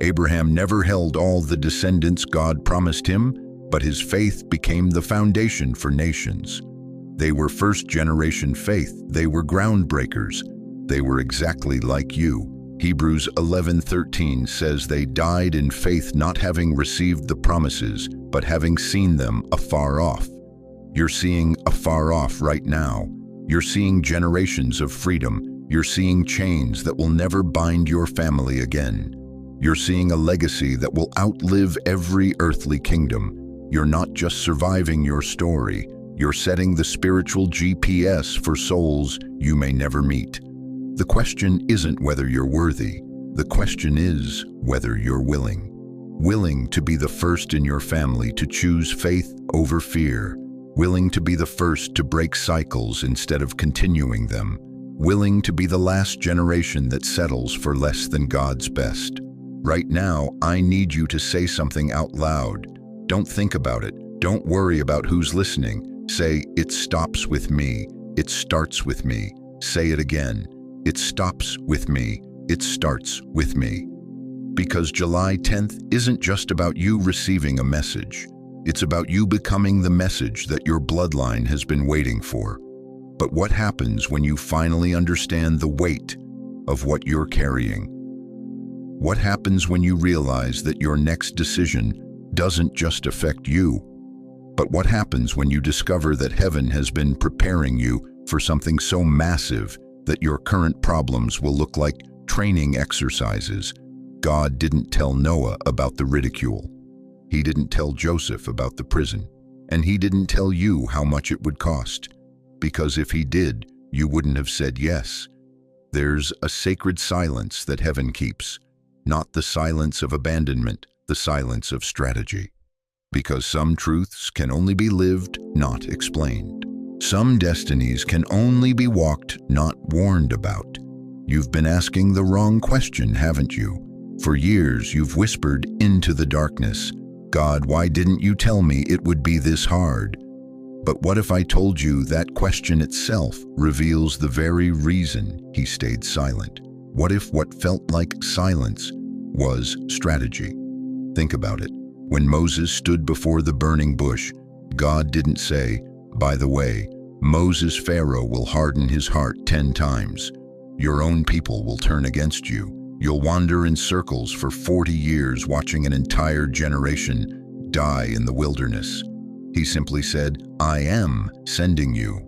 Abraham never held all the descendants God promised him, but his faith became the foundation for nations. They were first-generation faith. They were groundbreakers. They were exactly like you, Hebrews 11:13 says they died in faith, not having received the promises, but having seen them afar off. You're seeing afar off right now. You're seeing generations of freedom. You're seeing chains that will never bind your family again. You're seeing a legacy that will outlive every earthly kingdom. You're not just surviving your story. You're setting the spiritual GPS for souls you may never meet. The question isn't whether you're worthy. The question is whether you're willing. Willing to be the first in your family to choose faith over fear. Willing to be the first to break cycles instead of continuing them. Willing to be the last generation that settles for less than God's best. Right now, I need you to say something out loud. Don't think about it. Don't worry about who's listening. Say, "It stops with me. It starts with me." Say it again. It stops with me. It starts with me. Because July 10th isn't just about you receiving a message. It's about you becoming the message that your bloodline has been waiting for. But what happens when you finally understand the weight of what you're carrying? What happens when you realize that your next decision doesn't just affect you? But what happens when you discover that heaven has been preparing you for something so massive that your current problems will look like training exercises? God didn't tell Noah about the ridicule. He didn't tell Joseph about the prison. And he didn't tell you how much it would cost. Because if he did, you wouldn't have said yes. There's a sacred silence that heaven keeps. Not the silence of abandonment, the silence of strategy. Because some truths can only be lived, not explained. Some destinies can only be walked, not warned about. You've been asking the wrong question, haven't you? For years, you've whispered into the darkness, "God, why didn't you tell me it would be this hard?" But what if I told you that question itself reveals the very reason he stayed silent? What if what felt like silence was strategy? Think about it. When Moses stood before the burning bush, God didn't say, "By the way, Moses Pharaoh will harden his heart 10 times. Your own people will turn against you. You'll wander in circles for 40 years watching an entire generation die in the wilderness." He simply said, "I am sending you."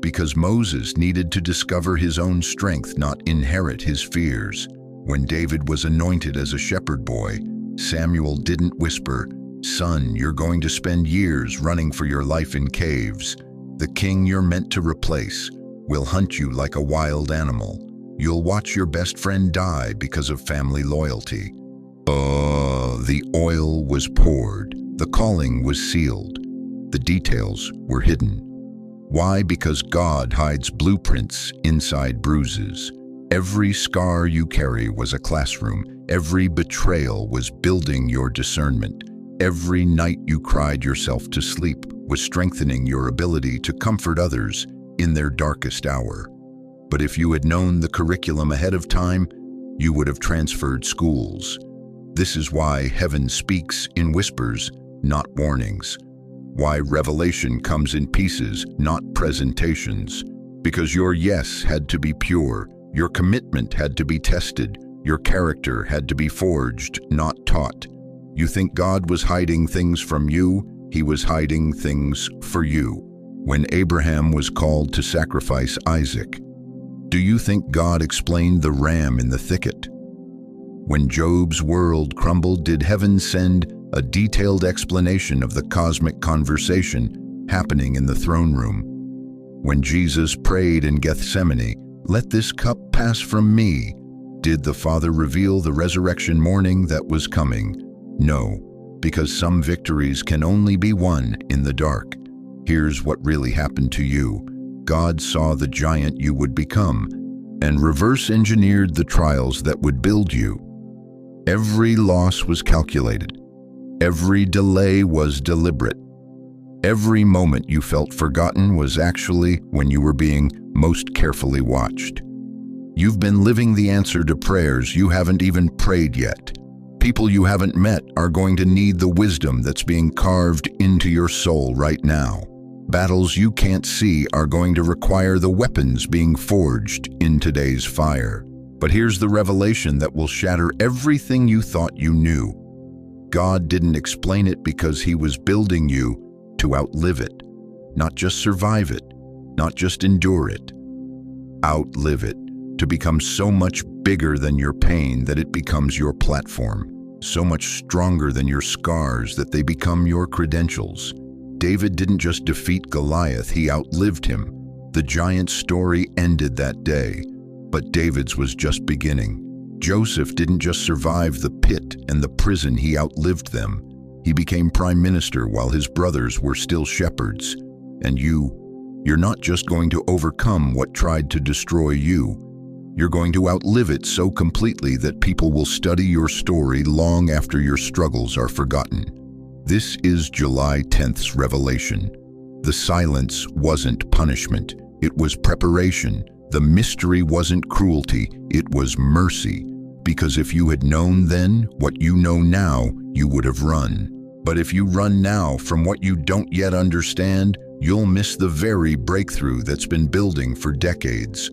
Because Moses needed to discover his own strength, not inherit his fears. When David was anointed as a shepherd boy, Samuel didn't whisper, "Son, you're going to spend years running for your life in caves. The king you're meant to replace will hunt you like a wild animal. You'll watch your best friend die because of family loyalty." The oil was poured. The calling was sealed. The details were hidden. Why? Because God hides blueprints inside bruises. Every scar you carry was a classroom. Every betrayal was building your discernment. Every night you cried yourself to sleep was strengthening your ability to comfort others in their darkest hour. But if you had known the curriculum ahead of time, you would have transferred schools. This is why heaven speaks in whispers, not warnings. Why revelation comes in pieces, not presentations. Because your yes had to be pure, your commitment had to be tested, your character had to be forged, not taught. You think God was hiding things from you? He was hiding things for you. When Abraham was called to sacrifice Isaac, do you think God explained the ram in the thicket? When Job's world crumbled, did heaven send a detailed explanation of the cosmic conversation happening in the throne room? When Jesus prayed in Gethsemane, "Let this cup pass from me," did the Father reveal the resurrection morning that was coming? No, because some victories can only be won in the dark. Here's what really happened to you. God saw the giant you would become and reverse-engineered the trials that would build you. Every loss was calculated. Every delay was deliberate. Every moment you felt forgotten was actually when you were being most carefully watched. You've been living the answer to prayers you haven't even prayed yet. People you haven't met are going to need the wisdom that's being carved into your soul right now. Battles you can't see are going to require the weapons being forged in today's fire. But here's the revelation that will shatter everything you thought you knew. God didn't explain it because He was building you to outlive it, not just survive it, not just endure it. Outlive it, to become so much bigger than your pain that it becomes your platform, so much stronger than your scars that they become your credentials. David didn't just defeat Goliath, he outlived him. The giant story ended that day, but David's was just beginning. Joseph didn't just survive the pit and the prison, he outlived them. He became prime minister while his brothers were still shepherds. And you're not just going to overcome what tried to destroy you. You're going to outlive it so completely that people will study your story long after your struggles are forgotten. This is July 10th's revelation. The silence wasn't punishment, it was preparation. The mystery wasn't cruelty, it was mercy. Because if you had known then what you know now, you would have run. But if you run now from what you don't yet understand, you'll miss the very breakthrough that's been building for decades.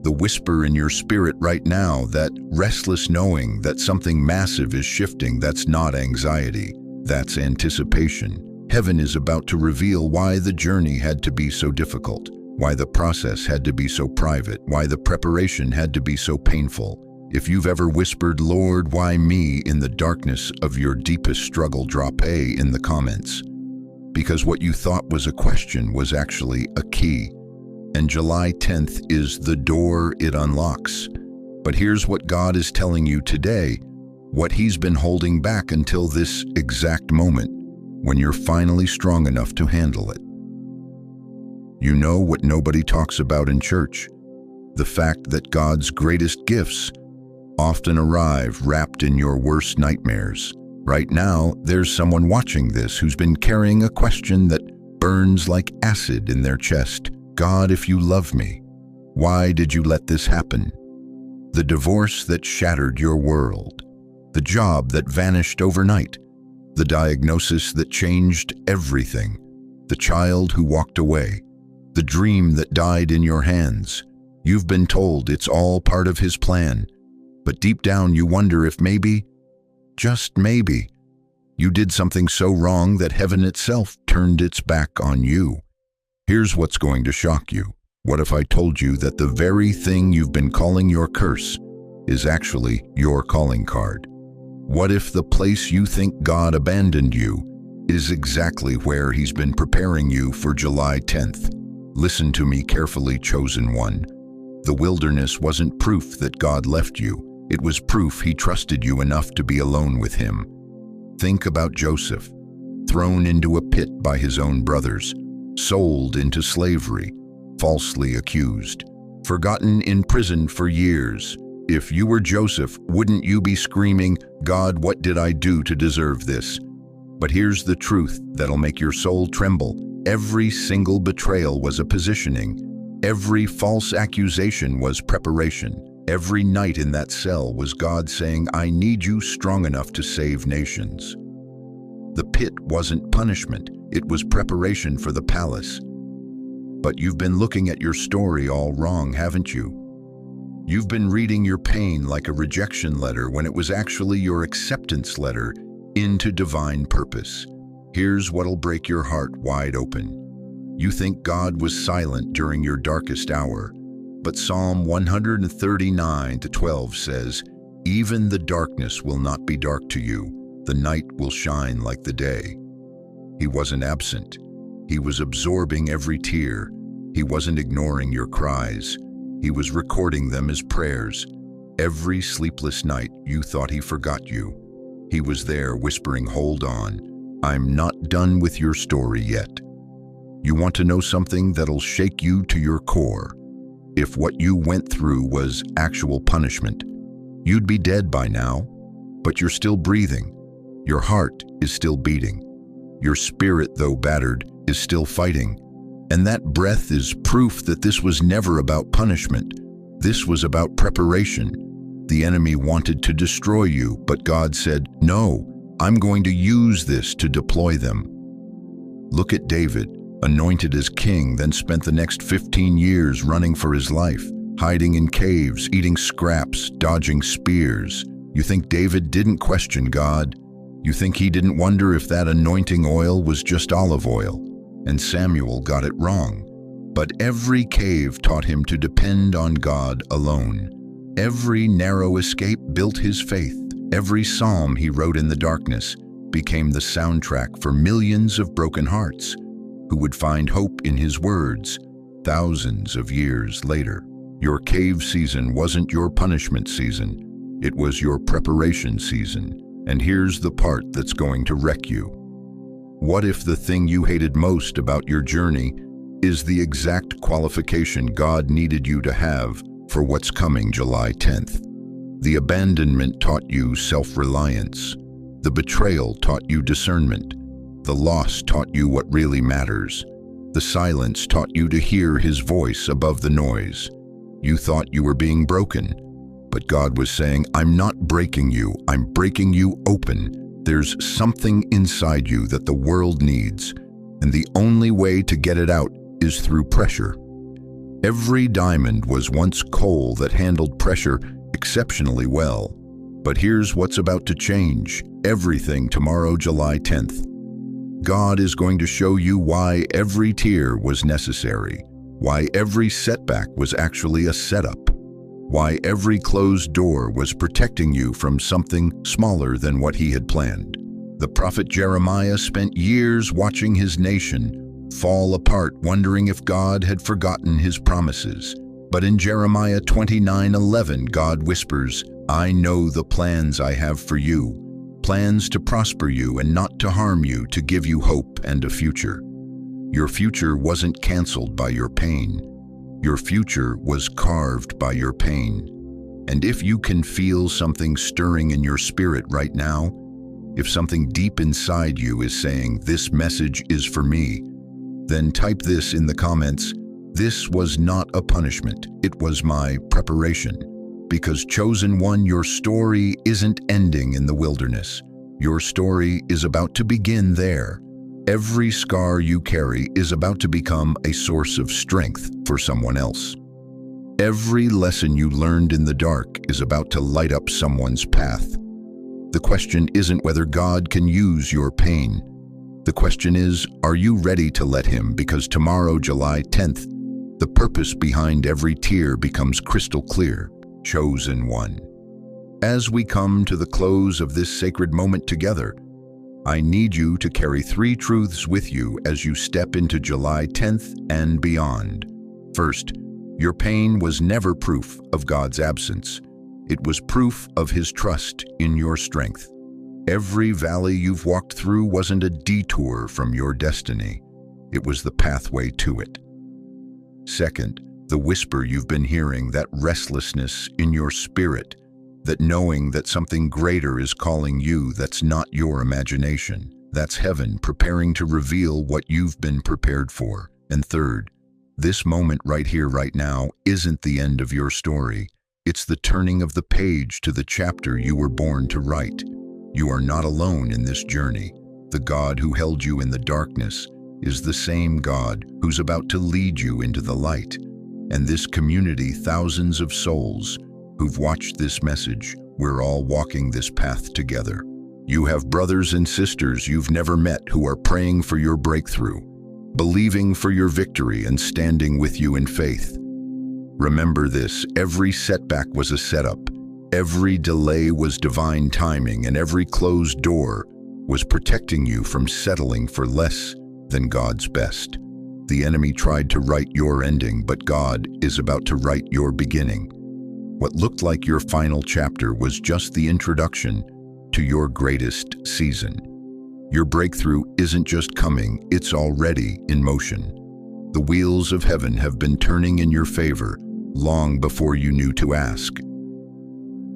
The whisper in your spirit right now, that restless knowing that something massive is shifting, that's not anxiety, that's anticipation. Heaven is about to reveal why the journey had to be so difficult, why the process had to be so private, why the preparation had to be so painful. If you've ever whispered, "Lord, why me?" in the darkness of your deepest struggle, drop A in the comments. Because what you thought was a question was actually a key. And July 10th is the door it unlocks. But here's what God is telling you today, what He's been holding back until this exact moment, when you're finally strong enough to handle it. You know what nobody talks about in church? The fact that God's greatest gifts often arrive wrapped in your worst nightmares. Right now, there's someone watching this who's been carrying a question that burns like acid in their chest. God, if you love me, why did you let this happen? The divorce that shattered your world, the job that vanished overnight, the diagnosis that changed everything, the child who walked away, the dream that died in your hands. You've been told it's all part of His plan, but deep down you wonder if maybe, just maybe, you did something so wrong that heaven itself turned its back on you. Here's what's going to shock you. What if I told you that the very thing you've been calling your curse is actually your calling card? What if the place you think God abandoned you is exactly where He's been preparing you for July 10th? Listen to me carefully, chosen one. The wilderness wasn't proof that God left you. It was proof He trusted you enough to be alone with Him. Think about Joseph, thrown into a pit by his own brothers, sold into slavery, falsely accused, forgotten in prison for years. If you were Joseph, wouldn't you be screaming, "God, what did I do to deserve this?" But here's the truth that'll make your soul tremble. Every single betrayal was a positioning. Every false accusation was preparation. Every night in that cell was God saying, "I need you strong enough to save nations." The pit wasn't punishment, it was preparation for the palace. But you've been looking at your story all wrong, haven't you? You've been reading your pain like a rejection letter when it was actually your acceptance letter into divine purpose. Here's what'll break your heart wide open. You think God was silent during your darkest hour, but Psalm 139:12 says, "Even the darkness will not be dark to you. The night will shine like the day." He wasn't absent. He was absorbing every tear. He wasn't ignoring your cries. He was recording them as prayers. Every sleepless night you thought He forgot you, He was there whispering, "Hold on, I'm not done with your story yet." You want to know something that'll shake you to your core? If what you went through was actual punishment, you'd be dead by now, but you're still breathing. Your heart is still beating. Your spirit, though battered, is still fighting. And that breath is proof that this was never about punishment. This was about preparation. The enemy wanted to destroy you, but God said, "No, I'm going to use this to deploy them." Look at David, anointed as king, then spent the next 15 years running for his life. hiding in caves, eating scraps, dodging spears. You think David didn't question God. You think he didn't wonder if that anointing oil was just olive oil. And Samuel got it wrong. But every cave taught him to depend on God alone. Every narrow escape built his faith. Every psalm he wrote in the darkness became the soundtrack for millions of broken hearts who would find hope in his words thousands of years later. Your cave season wasn't your punishment season. It was your preparation season. And here's the part that's going to wreck you. What if the thing you hated most about your journey is the exact qualification God needed you to have for what's coming July 10th? The abandonment taught you self-reliance. The betrayal taught you discernment. The loss taught you what really matters. The silence taught you to hear his voice above the noise. You thought you were being broken, but God was saying, I'm not breaking you, I'm breaking you open. There's something inside you that the world needs, and the only way to get it out is through pressure. Every diamond was once coal that handled pressure exceptionally well. But here's what's about to change everything tomorrow, July 10th. God is going to show you why every tear was necessary, why every setback was actually a setup, why every closed door was protecting you from something smaller than what he had planned. The prophet Jeremiah spent years watching his nation fall apart, wondering if God had forgotten his promises. But in Jeremiah 29:11, God whispers, I know the plans I have for you, plans to prosper you and not to harm you, to give you hope and a future. Your future wasn't canceled by your pain. Your future was carved by your pain. And if you can feel something stirring in your spirit right now, if something deep inside you is saying, this message is for me, then type this in the comments. This was not a punishment, it was my preparation. Because chosen one, your story isn't ending in the wilderness. Your story is about to begin there. Every scar you carry is about to become a source of strength for someone else. Every lesson you learned in the dark is about to light up someone's path. The question isn't whether God can use your pain. The question is, are you ready to let him? Because tomorrow, July 10th, the purpose behind every tear becomes crystal clear. Chosen one. As we come to the close of this sacred moment together, I need you to carry 3 truths with you as you step into July 10th and beyond. First, your pain was never proof of God's absence. It was proof of his trust in your strength. Every valley you've walked through wasn't a detour from your destiny. It was the pathway to it. Second, the whisper you've been hearing, that restlessness in your spirit, that knowing that something greater is calling you, that's not your imagination. That's heaven preparing to reveal what you've been prepared for. And third, this moment right here, right now, isn't the end of your story. It's the turning of the page to the chapter you were born to write. You are not alone in this journey. The God who held you in the darkness is the same God who's about to lead you into the light. And this community, thousands of souls who've watched this message, we're all walking this path together. You have brothers and sisters you've never met who are praying for your breakthrough, believing for your victory, and standing with you in faith. Remember this, every setback was a setup, every delay was divine timing, and every closed door was protecting you from settling for less than God's best. The enemy tried to write your ending, but God is about to write your beginning. What looked like your final chapter was just the introduction to your greatest season. Your breakthrough isn't just coming, it's already in motion. The wheels of heaven have been turning in your favor long before you knew to ask.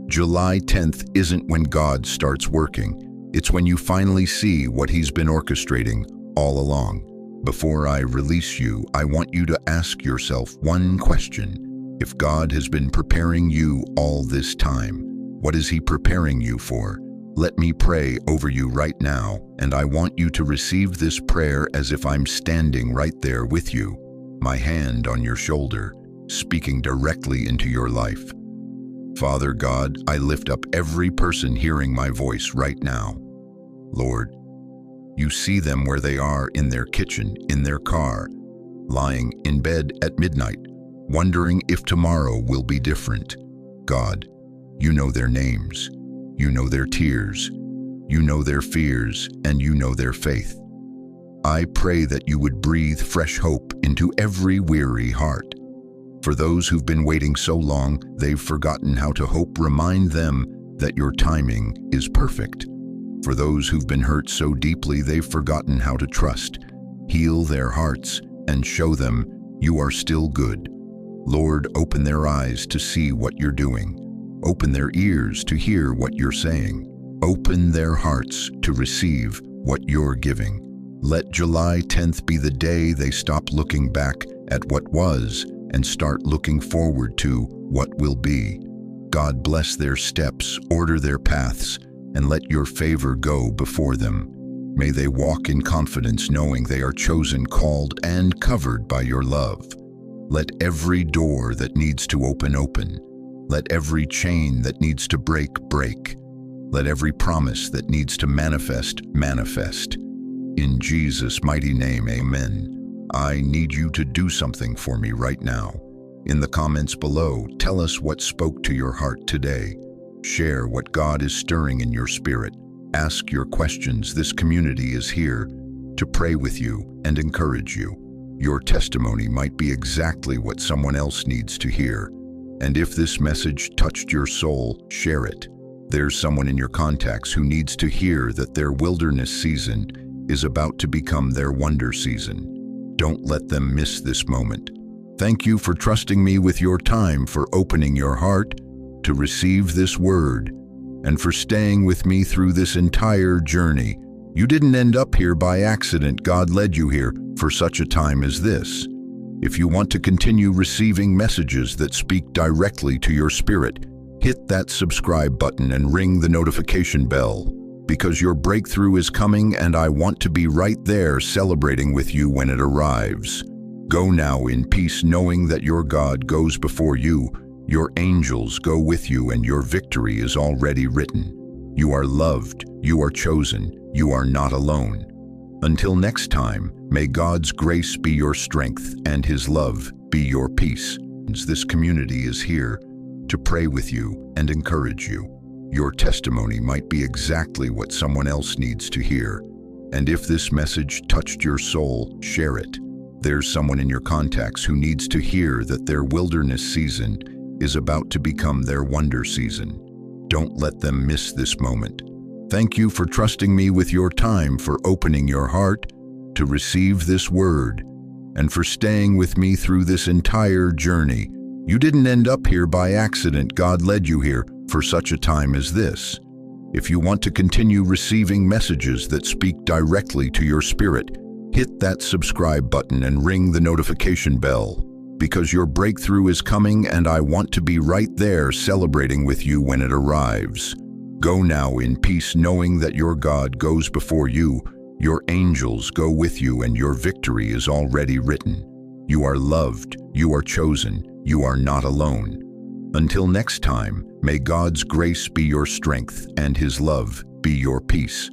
July 10th isn't when God starts working. It's when you finally see what he's been orchestrating all along. Before I release you, I want you to ask yourself one question. If God has been preparing you all this time, what is he preparing you for? Let me pray over you right now, and I want you to receive this prayer as if I'm standing right there with you, my hand on your shoulder. speaking directly into your life. Father God, I lift up every person hearing my voice right now. Lord, you see them where they are, in their kitchen, in their car, lying in bed at midnight, wondering if tomorrow will be different. God, you know their names, you know their tears, you know their fears, and you know their faith. I pray that you would breathe fresh hope into every weary heart. For those who've been waiting so long, they've forgotten how to hope. Remind them that your timing is perfect. For those who've been hurt so deeply, they've forgotten how to trust. Heal their hearts and show them you are still good. Lord, open their eyes to see what you're doing. Open their ears to hear what you're saying. Open their hearts to receive what you're giving. Let July 10th be the day they stop looking back at what was and start looking forward to what will be. God, bless their steps, order their paths, and let your favor go before them. May they walk in confidence, knowing they are chosen, called, and covered by your love. Let every door that needs to open, open. Let every chain that needs to break, break. Let every promise that needs to manifest, manifest. In Jesus' mighty name, amen. I need you to do something for me right now. In the comments below, tell us what spoke to your heart today. Share what God is stirring in your spirit. Ask your questions. This community is here to pray with you and encourage you. Your testimony might be exactly what someone else needs to hear. And if this message touched your soul, share it. There's someone in your contacts who needs to hear that their wilderness season is about to become their wonder season. Don't let them miss this moment. Thank you for trusting me with your time, for opening your heart to receive this word, and for staying with me through this entire journey. You didn't end up here by accident. God led you here for such a time as this. If you want to continue receiving messages that speak directly to your spirit, hit that subscribe button and ring the notification bell, because your breakthrough is coming, and I want to be right there celebrating with you when it arrives. Go now in peace, knowing that your God goes before you, your angels go with you, and your victory is already written. You are loved, you are chosen, you are not alone. Until next time, may God's grace be your strength and His love be your peace. This community is here to pray with you and encourage you. Your testimony might be exactly what someone else needs to hear. And if this message touched your soul, share it. There's someone in your contacts who needs to hear that their wilderness season is about to become their wonder season. Don't let them miss this moment. Thank you for trusting me with your time, for opening your heart to receive this word, and for staying with me through this entire journey. You didn't end up here by accident. God led you here for such a time as this. If you want to continue receiving messages that speak directly to your spirit, hit that subscribe button and ring the notification bell, because your breakthrough is coming, and I want to be right there celebrating with you when it arrives. Go now in peace, knowing that your God goes before you, your angels go with you, and your victory is already written. You are loved, you are chosen, you are not alone. Until next time, may God's grace be your strength and His love be your peace.